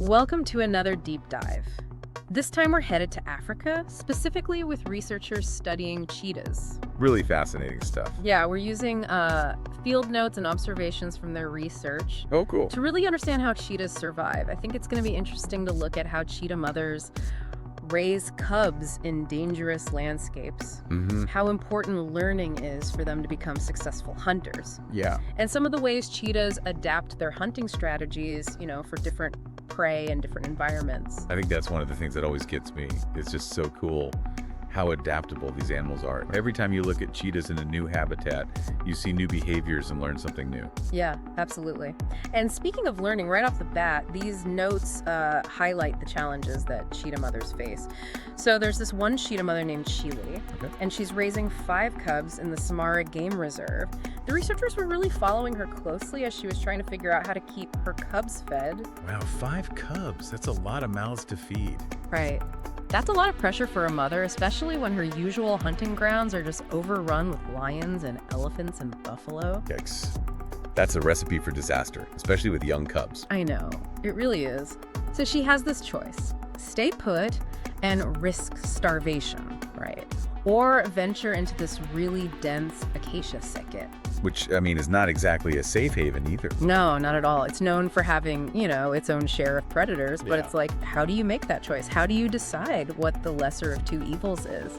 Welcome to another deep dive. This time we're headed to Africa, specifically with researchers studying cheetahs. Really fascinating stuff. Yeah, we're using field notes and observations from their research Oh, cool. to really understand how cheetahs survive. I think it's going to be interesting to look at how cheetah mothers raise cubs in dangerous landscapes, how important learning is for them to become successful hunters, Yeah. and some of the ways cheetahs adapt their hunting strategies, for different prey and different environments. I think that's one of the things that always gets me. It's just so cool how adaptable these animals are. Every time you look at cheetahs in a new habitat, you see new behaviors and learn something new. Yeah, absolutely. And speaking of learning, right off the bat, these notes highlight the challenges that cheetah mothers face. So there's this one cheetah mother named Chile, and she's raising 5 cubs in the Samara Game Reserve. The researchers were really following her closely as she was trying to figure out how to keep her cubs fed. Wow, 5 cubs. That's a lot of mouths to feed. Right. That's a lot of pressure for a mother, especially when her usual hunting grounds are just overrun with lions and elephants and buffalo. Yikes. That's a recipe for disaster, especially with young cubs. I know, it really is. So she has this choice: stay put and risk starvation, right? Or venture into this really dense acacia thicket. Which, is not exactly a safe haven either. No, not at all. It's known for having, its own share of predators, but it's like, how do you make that choice? How do you decide what the lesser of two evils is?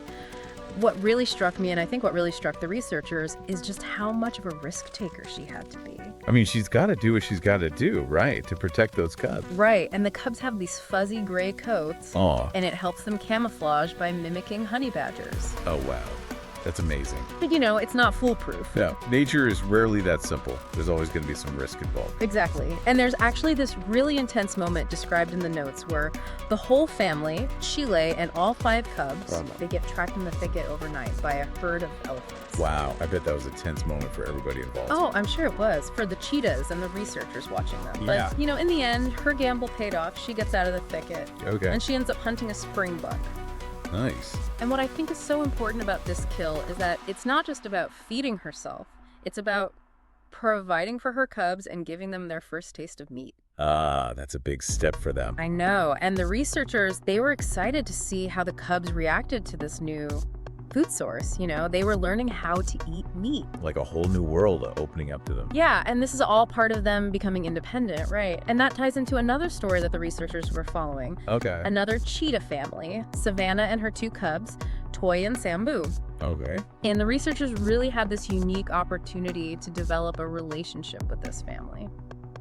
What really struck me, and I think what really struck the researchers, is just how much of a risk taker she had to be. She's got to do what she's got to do, right, to protect those cubs. Right, and the cubs have these fuzzy gray coats, Aw. and it helps them camouflage by mimicking honey badgers. Oh, wow. That's amazing. But it's not foolproof. No, nature is rarely that simple. There's always going to be some risk involved. Exactly. And there's actually this really intense moment described in the notes where the whole family, Chile and all 5 cubs, they get trapped in the thicket overnight by a herd of elephants. Wow, I bet that was a tense moment for everybody involved. Oh, I'm sure it was, for the cheetahs and the researchers watching them. Yeah. But, in the end, her gamble paid off. She gets out of the thicket. Okay. And she ends up hunting a springbuck. Nice. And what I think is so important about this kill is that it's not just about feeding herself. It's about providing for her cubs and giving them their first taste of meat. Ah, that's a big step for them. I know. And the researchers, they were excited to see how the cubs reacted to this new food source. They were learning how to eat meat. Like a whole new world opening up to them. Yeah, and this is all part of them becoming independent, right? And that ties into another story that the researchers were following. Okay. Another cheetah family, Savannah and her 2 cubs, Toy and Sambu. Okay. And the researchers really had this unique opportunity to develop a relationship with this family.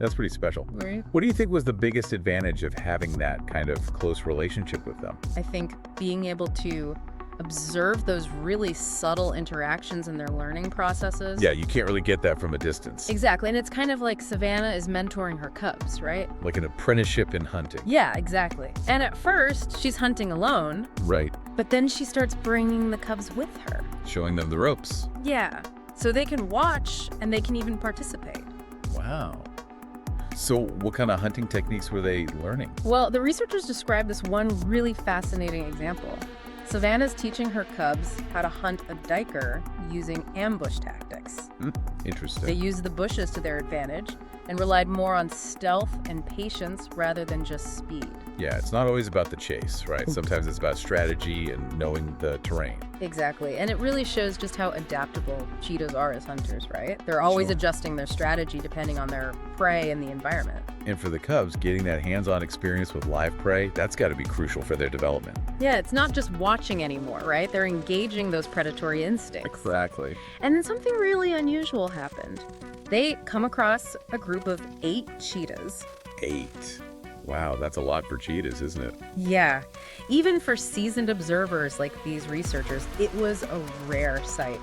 That's pretty special. Right. What do you think was the biggest advantage of having that kind of close relationship with them? I think being able to observe those really subtle interactions in their learning processes. Yeah, you can't really get that from a distance. Exactly. And it's kind of like Savannah is mentoring her cubs, right? Like an apprenticeship in hunting. Yeah, exactly. And at first, she's hunting alone, Right. but then she starts bringing the cubs with her. Showing them the ropes. Yeah. So they can watch and they can even participate. Wow. So what kind of hunting techniques were they learning? Well, the researchers described this one really fascinating example. Savannah's teaching her cubs how to hunt a diker using ambush tactics. Interesting. They used the bushes to their advantage and relied more on stealth and patience rather than just speed. Yeah, it's not always about the chase, right? Sometimes it's about strategy and knowing the terrain. Exactly. And it really shows just how adaptable cheetahs are as hunters, right? They're always Sure. adjusting their strategy depending on their prey and the environment. And for the cubs, getting that hands-on experience with live prey, that's got to be crucial for their development. Yeah, it's not just watching anymore, right? They're engaging those predatory instincts. Exactly. And then something really unusual happened. They come across a group of 8 cheetahs. 8. Wow, that's a lot for cheetahs, isn't it? Yeah. Even for seasoned observers like these researchers, it was a rare sight.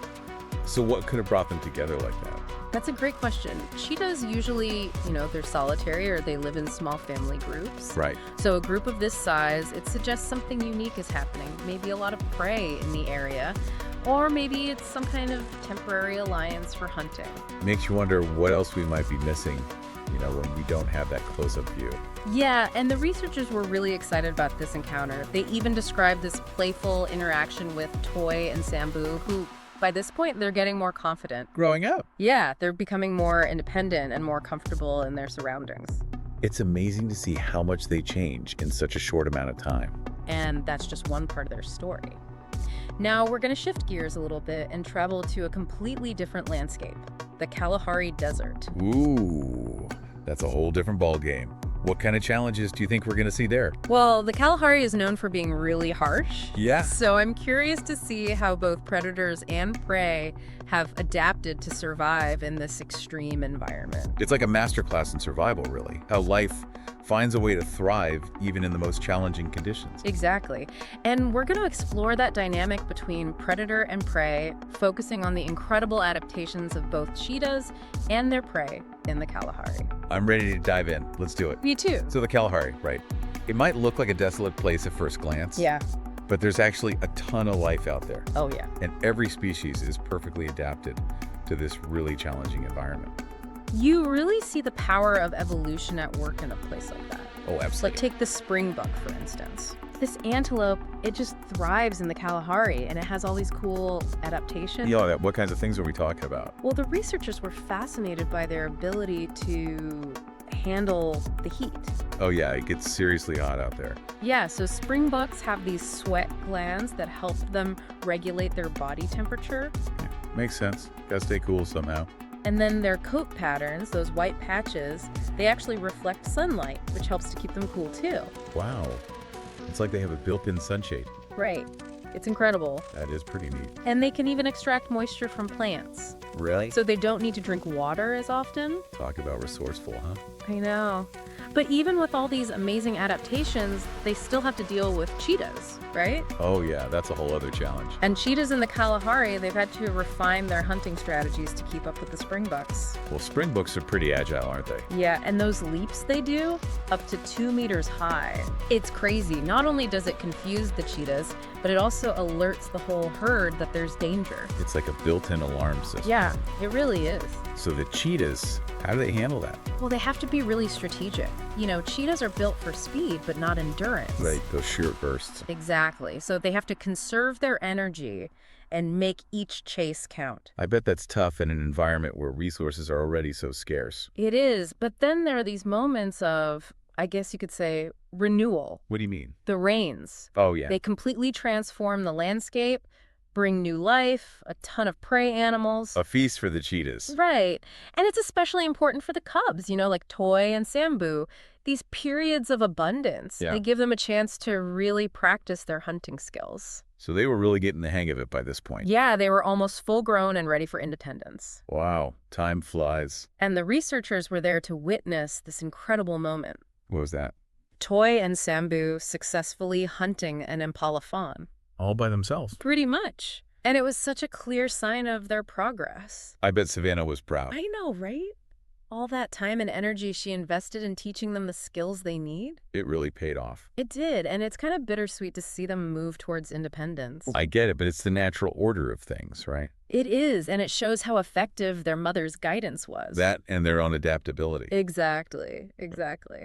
So what could have brought them together like that? That's a great question. Cheetahs usually, they're solitary or they live in small family groups. Right. So a group of this size, it suggests something unique is happening. Maybe a lot of prey in the area. Or maybe it's some kind of temporary alliance for hunting. Makes you wonder what else we might be missing, when we don't have that close-up view. Yeah, and the researchers were really excited about this encounter. They even described this playful interaction with Toy and Sambu, who, by this point, they're getting more confident. Growing up. Yeah, they're becoming more independent and more comfortable in their surroundings. It's amazing to see how much they change in such a short amount of time. And that's just one part of their story. Now we're going to shift gears a little bit and travel to a completely different landscape, the Kalahari Desert. Ooh, that's a whole different ballgame. What kind of challenges do you think we're going to see there? Well, the Kalahari is known for being really harsh. Yeah. So I'm curious to see how both predators and prey have adapted to survive in this extreme environment. It's like a masterclass in survival, really. How life finds a way to thrive even in the most challenging conditions. Exactly. And we're going to explore that dynamic between predator and prey, focusing on the incredible adaptations of both cheetahs and their prey in the Kalahari. I'm ready to dive in. Let's do it. Me too. So the Kalahari, right? It might look like a desolate place at first glance. Yeah. But there's actually a ton of life out there. Oh, yeah. And every species is perfectly adapted to this really challenging environment. You really see the power of evolution at work in a place like that. Oh, Like absolutely. take the springbuck, for instance. This antelope, it just thrives in the Kalahari, and it has all these cool adaptations. Yeah, what kinds of things are we talking about? Well, the researchers were fascinated by their ability to handle the heat. Oh yeah, it gets seriously hot out there. Yeah, so springbucks have these sweat glands that help them regulate their body temperature. Makes sense. Gotta stay cool somehow. And then their coat patterns, those white patches, they actually reflect sunlight, which helps to keep them cool too. Wow. It's like they have a built-in sunshade. Right. It's incredible. That is pretty neat. And they can even extract moisture from plants. Really? So they don't need to drink water as often. Talk about resourceful, huh? I know. But even with all these amazing adaptations, they still have to deal with cheetahs, right? Oh yeah, that's a whole other challenge. And cheetahs in the Kalahari, they've had to refine their hunting strategies to keep up with the springbucks. Well, springbucks are pretty agile, aren't they? Yeah, and those leaps they do, up to 2 meters high. It's crazy. Not only does it confuse the cheetahs, but it also alerts the whole herd that there's danger. It's like a built-in alarm system. Yeah, it really is. So the cheetahs, how do they handle that? Well, they have to be really strategic. You know, cheetahs are built for speed, but not endurance. Right, those short bursts. Exactly. So they have to conserve their energy and make each chase count. I bet that's tough in an environment where resources are already so scarce. It is. But then there are these moments of, I guess you could say, renewal. What do you mean? The rains. Oh yeah. They completely transform the landscape, bring new life, a ton of prey animals. A feast for the cheetahs. Right. And it's especially important for the cubs, you know, like Toy and Sambu. These periods of abundance, Yeah. they give them a chance to really practice their hunting skills. So they were really getting the hang of it by this point. Yeah, they were almost full grown and ready for independence. Wow, time flies. And the researchers were there to witness this incredible moment. What was that? Toy and Sambu successfully hunting an impala fawn. All by themselves. Pretty much. And it was such a clear sign of their progress. I bet Savannah was proud. I know, right? All that time and energy she invested in teaching them the skills they need. It really paid off. It did, and it's kind of bittersweet to see them move towards independence. I get it, but it's the natural order of things, right? It is, and it shows how effective their mother's guidance was. That and their own adaptability. Exactly, exactly.